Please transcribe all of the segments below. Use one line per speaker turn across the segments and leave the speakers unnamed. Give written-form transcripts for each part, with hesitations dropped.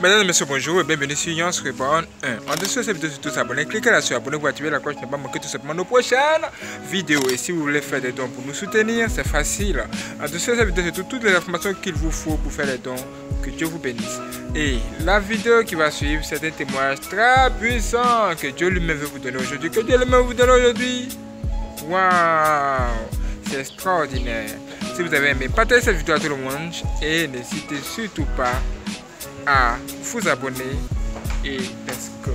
Mesdames et messieurs, bonjour et bienvenue sur Yance Reborn 1. En dessous de cette vidéo, surtout s'abonner, cliquez là sur abonner pour activer la cloche, ne pas manquer tout simplement nos prochaines vidéos. Et si vous voulez faire des dons pour nous soutenir, c'est facile. En dessous de cette vidéo, surtout toutes les informations qu'il vous faut pour faire les dons. Que Dieu vous bénisse. Et la vidéo qui va suivre, c'est un témoignage très puissant que Dieu lui-même veut vous donner aujourd'hui. Que Dieu lui-même vous donne aujourd'hui. Waouh! C'est extraordinaire. Si vous avez aimé, partagez cette vidéo à tout le monde et n'hésitez surtout pas à vous abonner et let's go.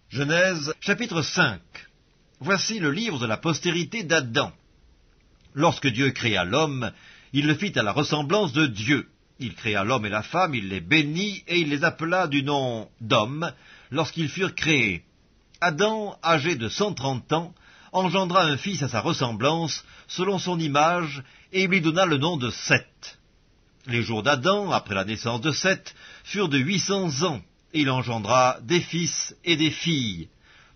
Genèse, chapitre 5. Voici le livre de la postérité d'Adam. Lorsque Dieu créa l'homme, il le fit à la ressemblance de Dieu. Il créa l'homme et la femme, il les bénit, et il les appela du nom d'homme, lorsqu'ils furent créés. Adam, âgé de 130 ans, engendra un fils à sa ressemblance, selon son image, et il lui donna le nom de Seth. Les jours d'Adam, après la naissance de Seth, furent de 800 ans, et il engendra des fils et des filles.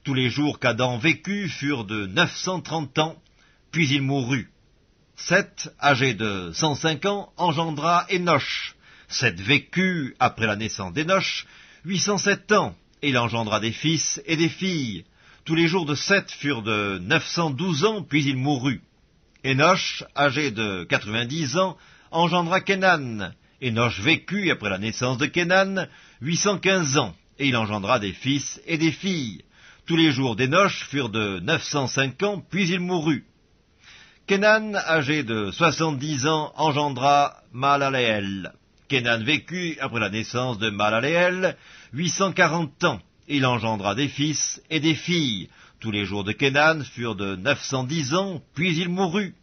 Tous les jours qu'Adam vécut furent de 930 ans, puis il mourut. Seth, âgé de 105 ans, engendra Énoch. Seth vécut, après la naissance d'Énoch, 807 ans, et il engendra des fils et des filles. Tous les jours de Seth furent de 912 ans, puis il mourut. Énoch, âgé de 90 ans, engendra Kénan. Énoch vécut, après la naissance de Kénan, 815 ans, et il engendra des fils et des filles. Tous les jours d'Énoch furent de 905 ans, puis il mourut. Kénan, âgé de 70 ans, engendra Mahalaleel. Kénan vécut, après la naissance de Mahalaleel, 840 ans, et il engendra des fils et des filles. Tous les jours de Kénan furent de 910 ans, puis il mourut.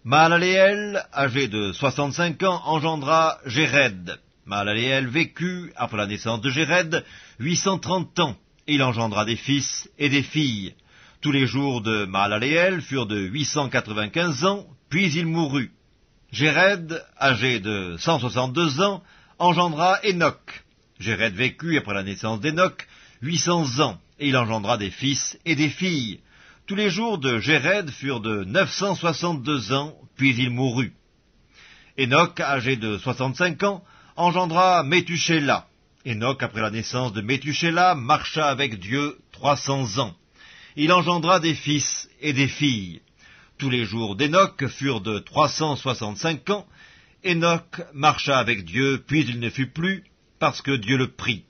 Mahalaleel, âgé de 65 ans, engendra Jéred. Mahalaleel vécut, après la naissance de Jéred, 830 ans, et il engendra des fils et des filles. Tous les jours de Mahalaleel furent de 895 ans, puis il mourut. Jéred, âgé de 162 ans, engendra Énoch. Jéred vécut, après la naissance d'Énoch, 800 ans, et il engendra des fils et des filles. Tous les jours de Jéred furent de 962 ans, puis il mourut. Énoch, âgé de 65 ans, engendra Métuchéla. Énoch, après la naissance de Métuchéla, marcha avec Dieu 300 ans. Il engendra des fils et des filles. Tous les jours d'Énoch furent de 365 ans. Énoch marcha avec Dieu, puis il ne fut plus, parce que Dieu le prit.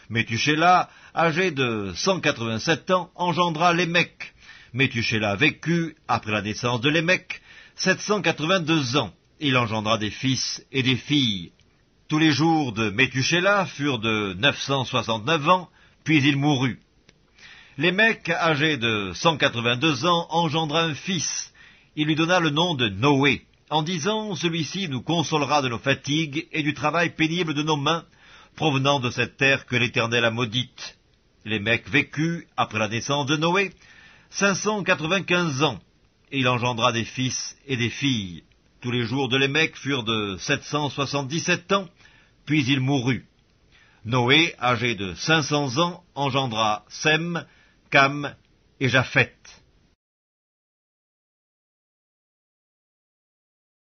Métuchéla, âgé de 187 ans, engendra Lémec. Métuchéla vécut, après la naissance de Lémec, 782 ans. Il engendra des fils et des filles. Tous les jours de Métuchéla furent de 969 ans, puis il mourut. Lémec, âgé de 182 ans, engendra un fils. Il lui donna le nom de Noé, en disant « Celui-ci nous consolera de nos fatigues et du travail pénible de nos mains, provenant de cette terre que l'Éternel a maudite. » Lémec vécut, après la naissance de Noé, 595 ans, et il engendra des fils et des filles. Tous les jours de Lémec furent de 777 ans, puis il mourut. Noé, âgé de 500 ans, engendra Sem, Cam et Japheth.